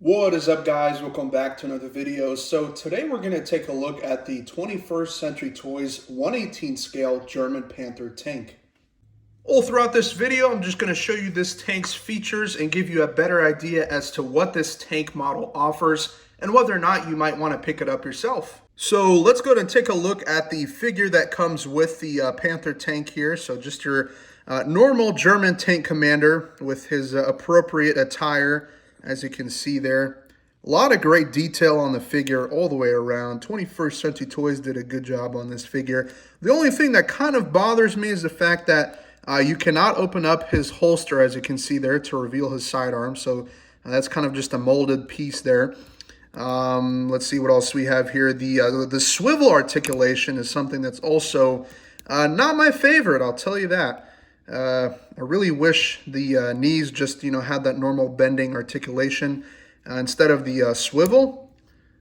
What is up, guys? Welcome back to another video. So today we're going to take a look at the 21st Century Toys 1/18 scale German Panther tank. All throughout this video, I'm just going to show you this tank's features and give you a better idea as to what this tank model offers and whether or not you might want to pick it up yourself. So let's go ahead and take a look at the figure that comes with the Panther tank here. So just your normal German tank commander with his appropriate attire. As you can see there, a lot of great detail on the figure all the way around. 21st Century Toys did a good job on this figure. The only thing that kind of bothers me is the fact that you cannot open up his holster, as you can see there, to reveal his sidearm. So that's kind of just a molded piece there. Let's see what else we have here. The swivel articulation is something that's also not my favorite, I'll tell you that. I really wish the knees just, had that normal bending articulation instead of the swivel.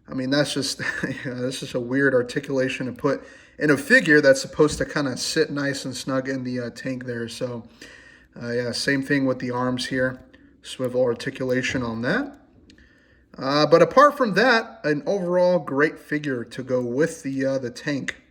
I mean, that's just, that's just a weird articulation to put in a figure that's supposed to kind of sit nice and snug in the tank there. So, yeah, same thing with the arms here. Swivel articulation on that. But apart from that, an overall great figure to go with the tank.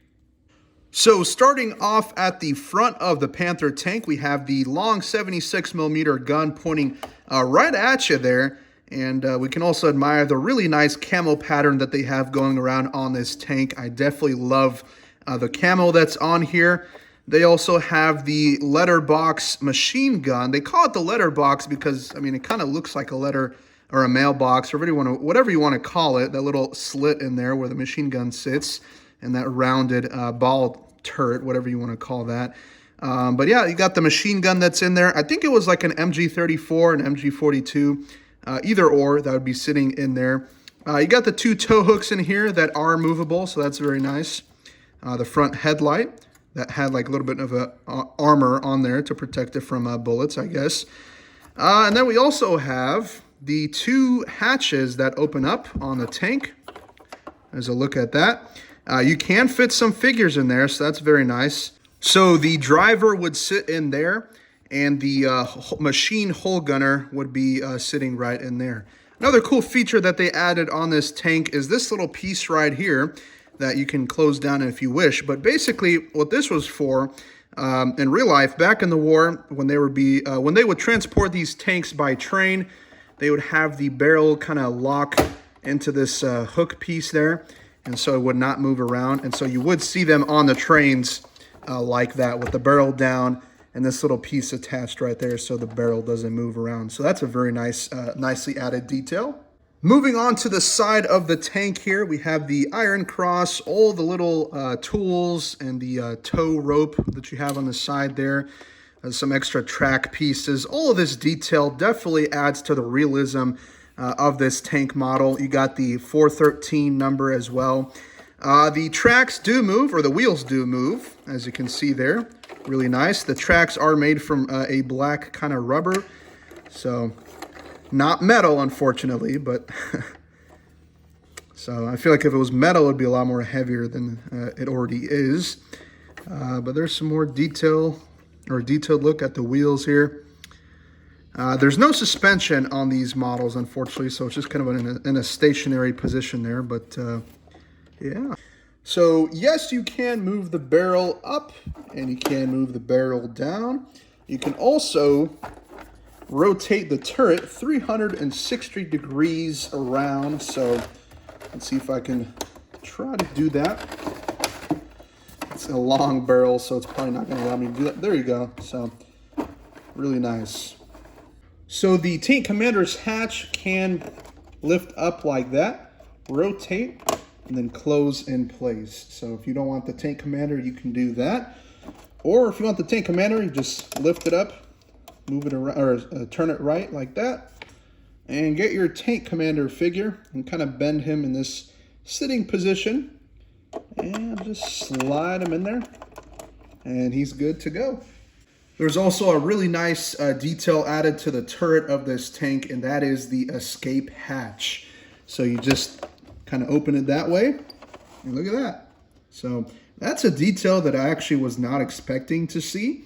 So starting off at the front of the Panther tank, we have the long 76mm gun pointing right at you there. And we can also admire the really nice camo pattern that they have going around on this tank. I definitely love the camo that's on here. They also have the letterbox machine gun. They call it the letterbox because, I mean, it kind of looks like a letter or a mailbox or whatever you want to call it. That little slit in there where the machine gun sits and that rounded ball turret, whatever you want to call that. But yeah, you got the machine gun that's in there. I think it was like an MG34 and MG42, either or, that would be sitting in there. You got the two tow hooks in here that are movable, so that's very nice. The front headlight that had like a little bit of a armor on there to protect it from bullets, I guess. And then we also have the two hatches that open up on the tank. There's a look at that. You can fit some figures in there, so that's very nice. So the driver would sit in there, and the machine hull gunner would be sitting right in there. Another cool feature that they added on this tank is this little piece right here that you can close down if you wish. But basically, what this was for, in real life, back in the war, when they would transport these tanks by train, they would have the barrel kind of lock into this hook piece there. And so it would not move around. And so you would see them on the trains like that with the barrel down and this little piece attached right there so the barrel doesn't move around. So that's a very nice, nicely added detail. Moving on to the side of the tank here, we have the iron cross, all the little tools and the tow rope that you have on the side there. Some extra track pieces. All of this detail definitely adds to the realism of this tank model. You got the 413 number as well. The tracks do move, or the wheels do move, as you can see there. Really nice. The tracks are made from a black kind of rubber, so not metal, unfortunately, but so I feel like if it was metal, it would be a lot more heavier than it already is. But there's some more detail, or a detailed look at the wheels here. There's no suspension on these models, unfortunately, so it's just kind of in a stationary position there, but yeah. So yes, you can move the barrel up and you can move the barrel down. You can also rotate the turret 360 degrees around. So let's see if I can try to do that. It's a long barrel, so it's probably not going to allow me to do that. There you go. So really nice. So the tank commander's hatch can lift up like that, rotate, and then close in place. So if you don't want the tank commander, you can do that. Or if you want the tank commander, you just lift it up, move it around, or turn it right like that, and get your tank commander figure and kind of bend him in this sitting position, and just slide him in there, and he's good to go. There's also a really nice detail added to the turret of this tank, and that is the escape hatch. So you just kind of open it that way, and look at that. So that's a detail that I actually was not expecting to see.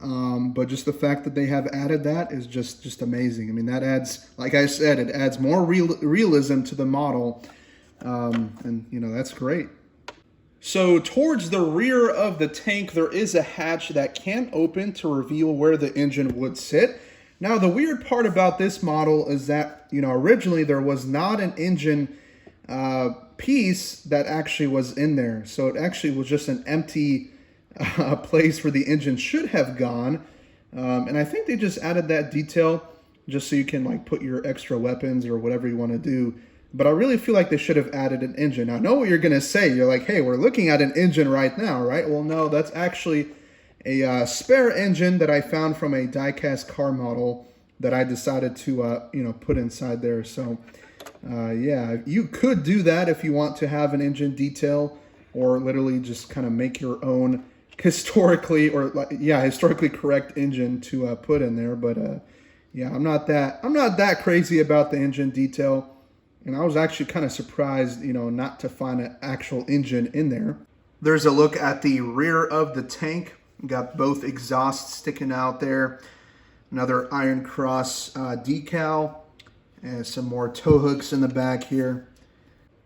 But just the fact that they have added that is just amazing. I mean, that adds, like I said, it adds more realism to the model, and you know, that's great. So towards the rear of the tank, there is a hatch that can open to reveal where the engine would sit. Now, the weird part about this model is that, you know, originally there was not an engine piece that actually was in there. So it actually was just an empty place where the engine should have gone. And I think they just added that detail just so you can like put your extra weapons or whatever you want to do. But I really feel like they should have added an engine. Now, I know what you're going to say. You're like, hey, we're looking at an engine right now, right? Well, no, that's actually a spare engine that I found from a die-cast car model that I decided to, you know, put inside there. So, yeah, you could do that if you want to have an engine detail, or literally just kind of make your own historically correct engine to put in there. But yeah, I'm not that crazy about the engine detail. And I was actually kind of surprised, you know, not to find an actual engine in there. There's a look at the rear of the tank. Got both exhausts sticking out there. Another Iron Cross decal. And some more tow hooks in the back here.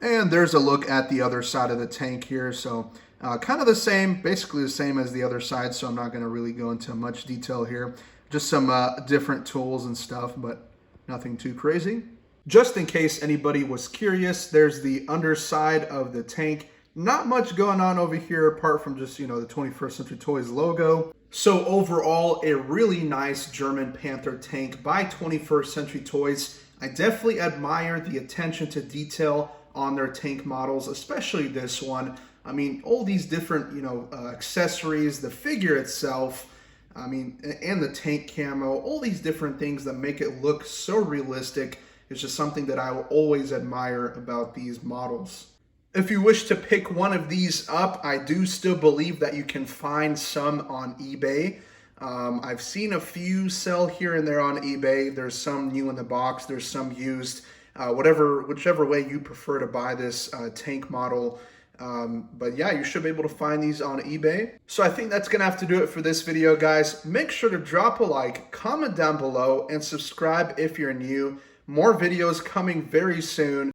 And there's a look at the other side of the tank here. So kind of the same, basically the same as the other side. So I'm not going to really go into much detail here. Just some different tools and stuff, but nothing too crazy. Just in case anybody was curious, there's the underside of the tank. Not much going on over here apart from just, you know, the 21st Century Toys logo. So overall, a really nice German Panther tank by 21st Century Toys. I definitely admire the attention to detail on their tank models, especially this one. I mean, all these different, you know, accessories, the figure itself, I mean, and the tank camo, all these different things that make it look so realistic. It's just something that I will always admire about these models. If you wish to pick one of these up, I do still believe that you can find some on eBay. I've seen a few sell here and there on eBay. There's some new in the box, there's some used, whichever way you prefer to buy this tank model. But yeah, you should be able to find these on eBay. So I think that's gonna have to do it for this video, guys. Make sure to drop a like, comment down below, and subscribe if you're new. More videos coming very soon.